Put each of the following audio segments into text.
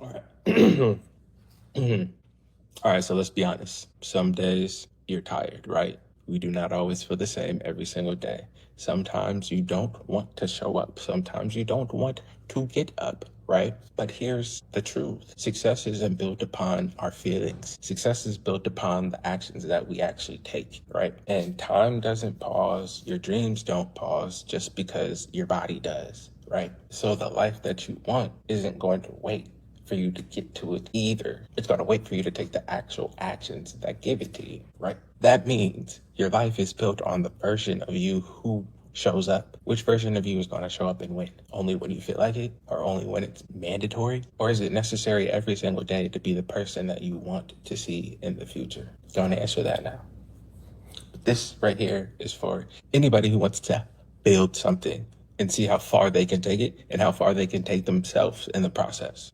All right. All right, so let's be honest. Some days you're tired, right? We do not always feel the same every single day. Sometimes you don't want to show up. Sometimes you don't want to get up, right? But here's the truth. Success isn't built upon our feelings. Success is built upon the actions that we actually take, right? And time doesn't pause. Your dreams don't pause just because your body does, right? So the life that you want isn't going to wait for you to get to it either. It's going to wait for you to take the actual actions that give it to you, right? That means your life is built on the version of you who shows up. Which version of you is going to show up and when? Only when you feel like it, or only when it's mandatory? Or is it necessary every single day to be the person that you want to see in the future? Don't answer that now. But this right here is for anybody who wants to build something and see how far they can take it and how far they can take themselves in the process.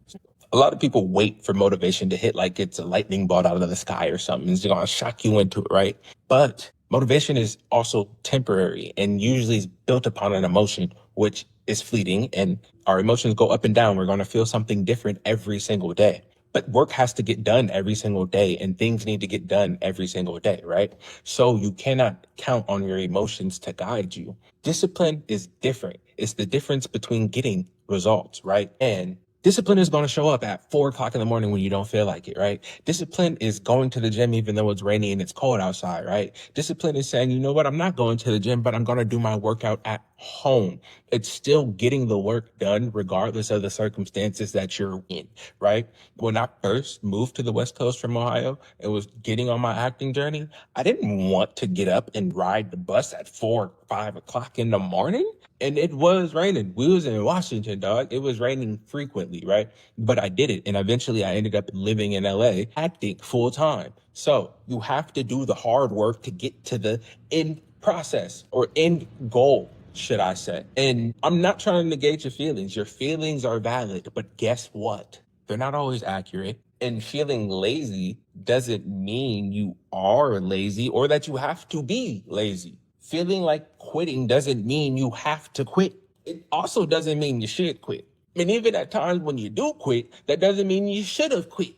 A lot of people wait for motivation to hit like it's a lightning bolt out of the sky or something. It's going to shock you into it, right? But motivation is also temporary and usually is built upon an emotion, which is fleeting. And our emotions go up and down. We're going to feel something different every single day. But work has to get done every single day and things need to get done every single day, right? So you cannot count on your emotions to guide you. Discipline is different. It's the difference between getting results, right? And discipline is going to show up at 4 o'clock in the morning when you don't feel like it, right? Discipline is going to the gym even though it's rainy and it's cold outside, right? Discipline is saying, you know what, I'm not going to the gym, but I'm going to do my workout at home. It's still getting the work done regardless of the circumstances that you're in, right? When I first moved to the West Coast from Ohio and was getting on my acting journey, I didn't want to get up and ride the bus at 4 or 5 o'clock in the morning. And it was raining. We was in Washington, dog. It was raining frequently, right? But I did it. And eventually I ended up living in LA, acting full time. So you have to do the hard work to get to the end process or end goal, should I say. And I'm not trying to negate your feelings. Your feelings are valid, but guess what? They're not always accurate. And feeling lazy doesn't mean you are lazy or that you have to be lazy. Feeling like quitting doesn't mean you have to quit. It also doesn't mean you should quit. And even at times when you do quit, that doesn't mean you should have quit.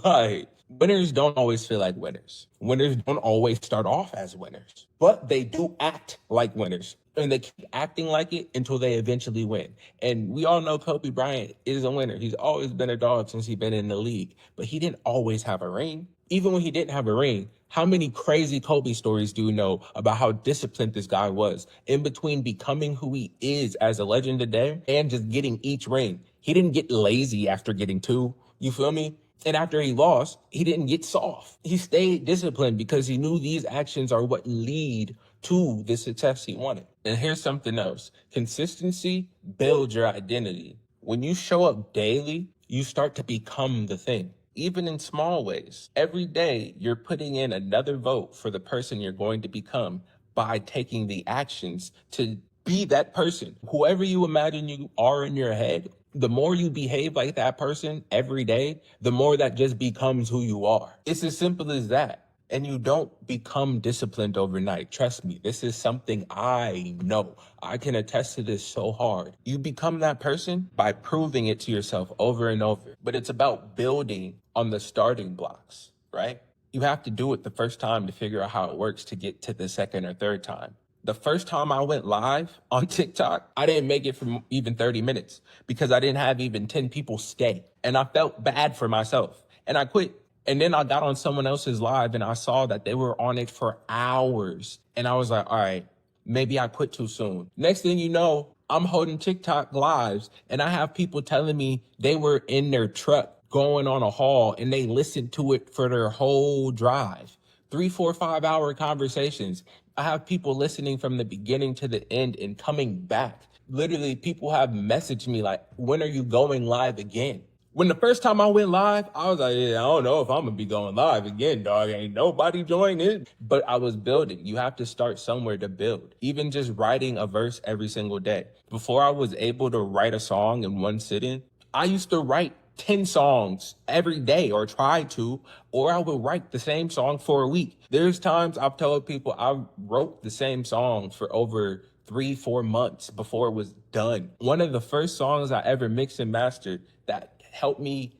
Like, winners don't always feel like winners. Winners don't always start off as winners, but they do act like winners. And they keep acting like it until they eventually win. And we all know Kobe Bryant is a winner. He's always been a dog since he's been in the league, but he didn't always have a ring. Even when he didn't have a ring, how many crazy Kobe stories do you know about how disciplined this guy was in between becoming who he is as a legend today and just getting each ring? He didn't get lazy after getting two. You feel me? And after he lost, he didn't get soft. He stayed disciplined because he knew these actions are what lead to the success he wanted. And here's something else. Consistency builds your identity. When you show up daily, you start to become the thing. Even in small ways. Every day, you're putting in another vote for the person you're going to become by taking the actions to be that person. Whoever you imagine you are in your head, the more you behave like that person every day, the more that just becomes who you are. It's as simple as that. And you don't become disciplined overnight. Trust me, this is something I know. I can attest to this so hard. You become that person by proving it to yourself over and over. But it's about building on the starting blocks, right? You have to do it the first time to figure out how it works to get to the second or third time. The first time I went live on TikTok, I didn't make it for even 30 minutes because I didn't have even 10 people stay. And I felt bad for myself and I quit. And then I got on someone else's live and I saw that they were on it for hours. And I was like, all right, maybe I quit too soon. Next thing you know, I'm holding TikTok lives and I have people telling me they were in their truck going on a haul and they listened to it for their whole drive. 3, 4, 5 hour conversations. I have people listening from the beginning to the end and coming back. Literally, people have messaged me like, when are you going live again? When the first time I went live, I was like, yeah, I don't know if I'm gonna be going live again, dog. Ain't nobody joining. But I was building. You have to start somewhere to build. Even just writing a verse every single day. Before I was able to write a song in one sitting, I used to write 10 songs every day or try to, or I would write the same song for a week. There's times I've told people I wrote the same song for over 3, 4 months before it was done. One of the first songs I ever mixed and mastered that helped me,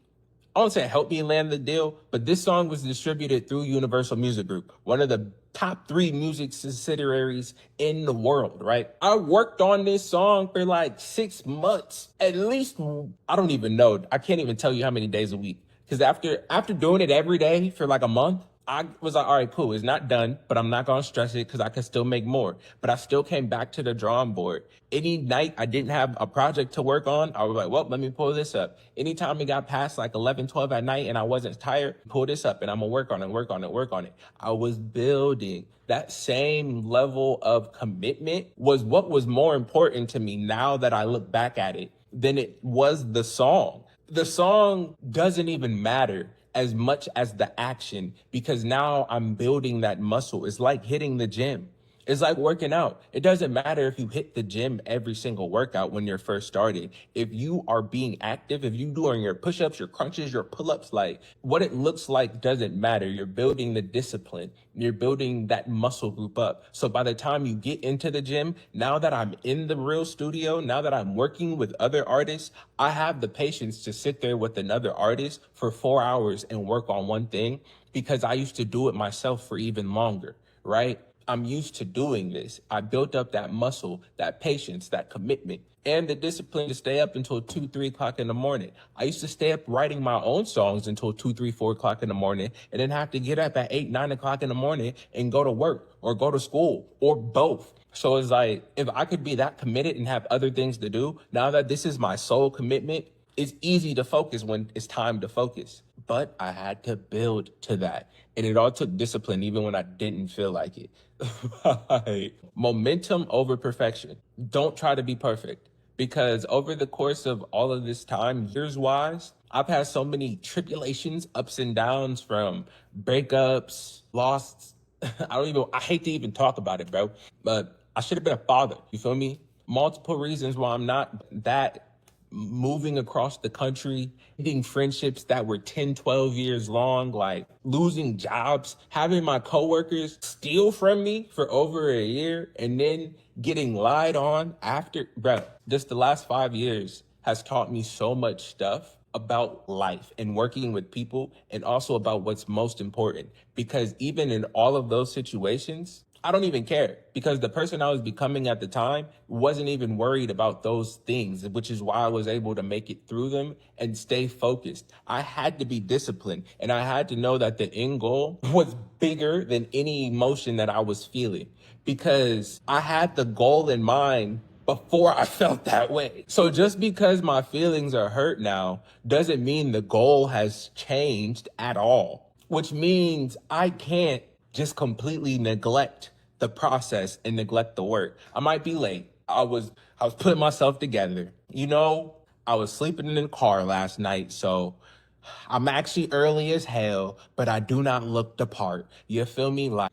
I won't say help me land the deal, but this song was distributed through Universal Music Group, one of the top 3 music subsidiaries in the world, right? I worked on this song for like 6 months, at least. I don't even know. I can't even tell you how many days a week. Because after doing it every day for like a month, I was like, all right, cool. It's not done, but I'm not going to stress it because I can still make more. But I still came back to the drawing board. Any night I didn't have a project to work on, I was like, well, let me pull this up. Anytime it got past like 11, 12 at night and I wasn't tired, pull this up and I'm going to work on it, work on it, work on it. I was building. That same level of commitment was what was more important to me now that I look back at it than it was the song. The song doesn't even matter as much as the action because now I'm building that muscle. It's like hitting the gym. It's like working out. It doesn't matter if you hit the gym every single workout when you're first starting. If you are being active, if you're doing your push-ups, your crunches, your pull-ups, like what it looks like doesn't matter. You're building the discipline. You're building that muscle group up. So by the time you get into the gym, now that I'm in the real studio, now that I'm working with other artists, I have the patience to sit there with another artist for 4 hours and work on one thing because I used to do it myself for even longer, right? I'm used to doing this. I built up that muscle, that patience, that commitment, and the discipline to stay up until 2, 3 o'clock in the morning. I used to stay up writing my own songs until 2, 3, 4 o'clock in the morning, and then have to get up at 8, 9 o'clock in the morning and go to work or go to school or both. So it's like, if I could be that committed and have other things to do, now that this is my sole commitment, it's easy to focus when it's time to focus. But I had to build to that. And it all took discipline, even when I didn't feel like it. Right. Momentum over perfection. Don't try to be perfect. Because over the course of all of this time, years wise, I've had so many tribulations, ups and downs from breakups, loss. I hate to even talk about it, bro. But I should have been a father. You feel me? Multiple reasons why I'm not that, moving across the country, ending friendships that were 10, 12 years long, like losing jobs, having my coworkers steal from me for over a year and then getting lied on after. Bro, just the last 5 years has taught me so much stuff about life and working with people and also about what's most important. Because even in all of those situations, I don't even care because the person I was becoming at the time wasn't even worried about those things, which is why I was able to make it through them and stay focused. I had to be disciplined and I had to know that the end goal was bigger than any emotion that I was feeling because I had the goal in mind before I felt that way. So just because my feelings are hurt now doesn't mean the goal has changed at all, which means I can't just completely neglect the process and neglect the work. I might be late. I was putting myself together. I was sleeping in the car last night, so I'm actually early as hell, but I do not look the part. You feel me? Like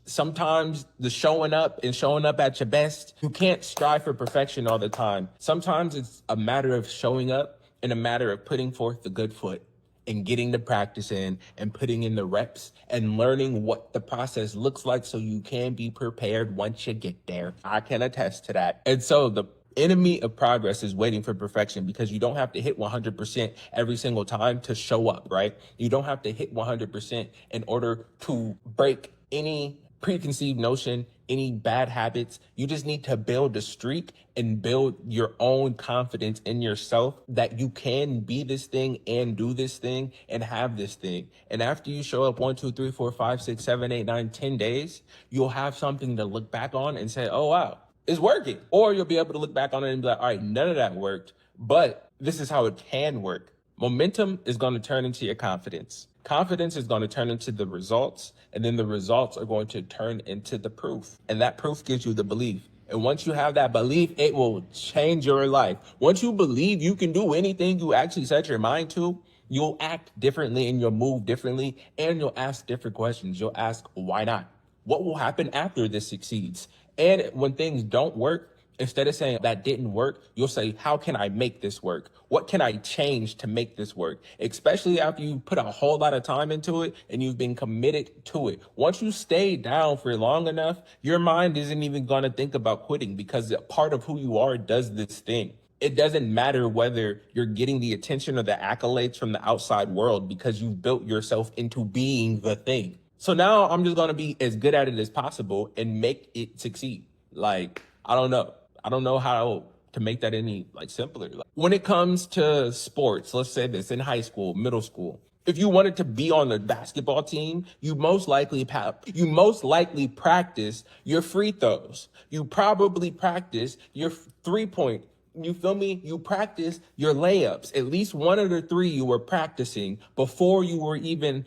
sometimes the showing up and showing up at your best, you can't strive for perfection all the time. Sometimes it's a matter of showing up and a matter of putting forth the good foot and getting the practice in and putting in the reps and learning what the process looks like so you can be prepared once you get there. I can attest to that. And so the enemy of progress is waiting for perfection because you don't have to hit 100% every single time to show up, right? You don't have to hit 100% in order to break any preconceived notion, any bad habits. You just need to build a streak and build your own confidence in yourself that you can be this thing and do this thing and have this thing. And after you show up 1, 2, 3, 4, 5, 6, 7, 8, 9, 10 days, you'll have something to look back on and say, oh, wow, it's working. Or you'll be able to look back on it and be like, all right, none of that worked, but this is how it can work. Momentum is going to turn into your confidence. Confidence is going to turn into the results, and then the results are going to turn into the proof. And that proof gives you the belief. And once you have that belief, it will change your life. Once you believe you can do anything you actually set your mind to, you'll act differently and you'll move differently and you'll ask different questions. You'll ask, why not? What will happen after this succeeds? And when things don't work, instead of saying that didn't work, you'll say, how can I make this work? What can I change to make this work? Especially after you put a whole lot of time into it and you've been committed to it. Once you stay down for long enough, your mind isn't even going to think about quitting because a part of who you are does this thing. It doesn't matter whether you're getting the attention or the accolades from the outside world because you've built yourself into being the thing. So now I'm just gonna be as good at it as possible and make it succeed. Like, I don't know. I don't know how to make that any like simpler. Like, when it comes to sports, let's say this in high school, middle school, if you wanted to be on the basketball team, you most likely practice your free throws. You probably practice your 3 point. You feel me? You practice your layups. At least one of the three you were practicing before you were even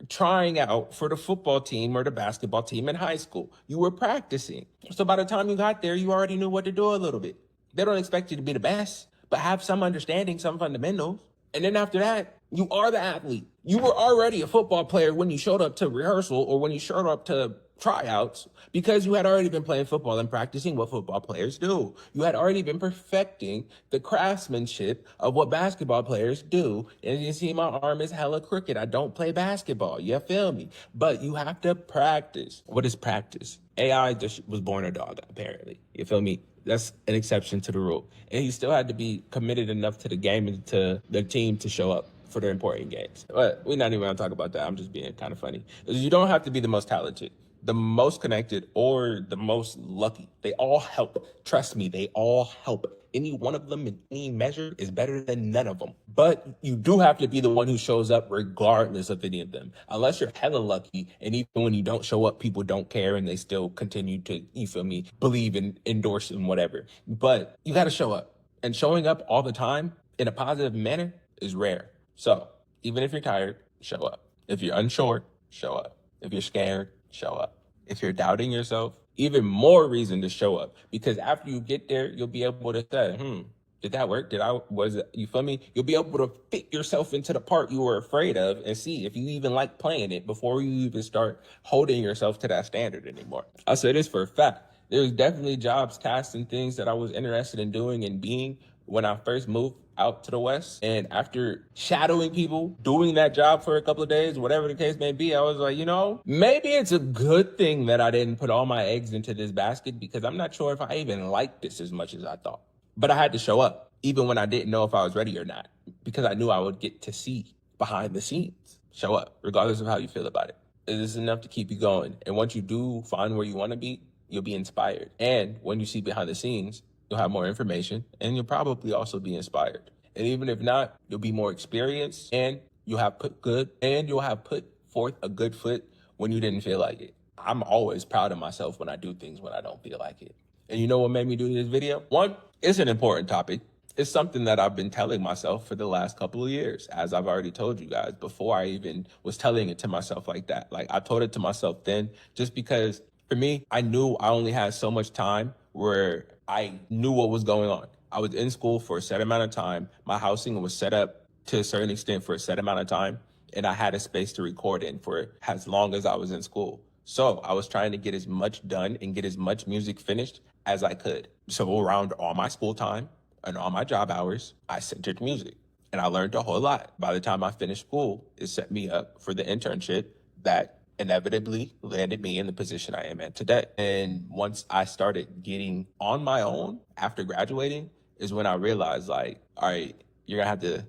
trying out for the football team or the basketball team in high school. You were practicing. So by the time you got there, you already knew what to do a little bit. They don't expect you to be the best, but have some understanding, some fundamentals. And then after that, you are the athlete. You were already a football player when you showed up to rehearsal or when you showed up to tryouts because you had already been playing football and practicing what football players do. You had already been perfecting the craftsmanship of what basketball players do. And you see my arm is hella crooked. I don't play basketball. You feel me? But you have to practice. What is practice? AI just was born a dog, apparently. You feel me? That's an exception to the rule. And he still had to be committed enough to the game and to the team to show up for the important games. But we're not even gonna talk about that. I'm just being kind of funny. You don't have to be the most talented, the most connected, or the most lucky. They all help. Trust me, they all help. Any one of them in any measure is better than none of them. But you do have to be the one who shows up regardless of any of them. Unless you're hella lucky, and even when you don't show up, people don't care and they still continue to, you feel me, believe and endorse and whatever. But you gotta show up. And showing up all the time in a positive manner is rare. So even if you're tired, show up. If you're unsure, show up. If you're scared, show up. If you're doubting yourself, even more reason to show up, because after you get there, you'll be able to say, did that work? You feel me? You'll be able to fit yourself into the part you were afraid of and see if you even like playing it before you even start holding yourself to that standard anymore. I'll say this for a fact. There's definitely jobs, tasks, and things that I was interested in doing and being when I first moved out to the West. And after shadowing people, doing that job for a couple of days, whatever the case may be, I was like, maybe it's a good thing that I didn't put all my eggs into this basket because I'm not sure if I even liked this as much as I thought. But I had to show up, even when I didn't know if I was ready or not, because I knew I would get to see behind the scenes. Show up, regardless of how you feel about it. It is enough to keep you going. And once you do find where you want to be, you'll be inspired. And when you see behind the scenes, you'll have more information and you'll probably also be inspired. And even if not, you'll be more experienced and you'll have put forth a good foot when you didn't feel like it. I'm always proud of myself when I do things when I don't feel like it. And you know what made me do this video? One, it's an important topic. It's something that I've been telling myself for the last couple of years, as I've already told you guys before I even was telling it to myself like that. Like I told it to myself then just because for me, I knew I only had so much time where I knew what was going on. I was in school for a set amount of time. My housing was set up to a certain extent for a set amount of time. And I had a space to record in for as long as I was in school. So I was trying to get as much done and get as much music finished as I could. So around all my school time and all my job hours, I centered music. And I learned a whole lot. By the time I finished school, it set me up for the internship that inevitably landed me in the position I am at today. And once I started getting on my own after graduating is when I realized like, all right, you're gonna have to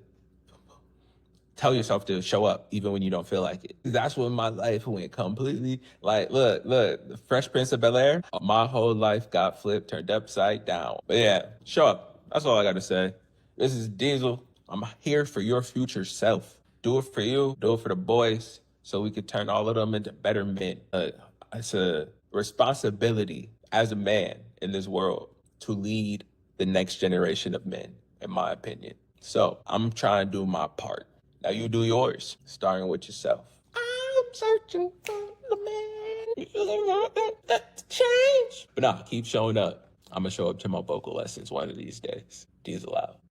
tell yourself to show up even when you don't feel like it. That's when my life went completely like, look, the Fresh Prince of Bel-Air, my whole life got flipped, turned upside down. But yeah, show up. That's all I got to say. This is Diesel. I'm here for your future self. Do it for you, do it for the boys, so we could turn all of them into better men. It's a responsibility as a man in this world to lead the next generation of men, in my opinion. So I'm trying to do my part. Now you do yours, starting with yourself. I'm searching for the man. You want that to change. But nah, keep showing up. I'm going to show up to my vocal lessons one of these days. Diesel out.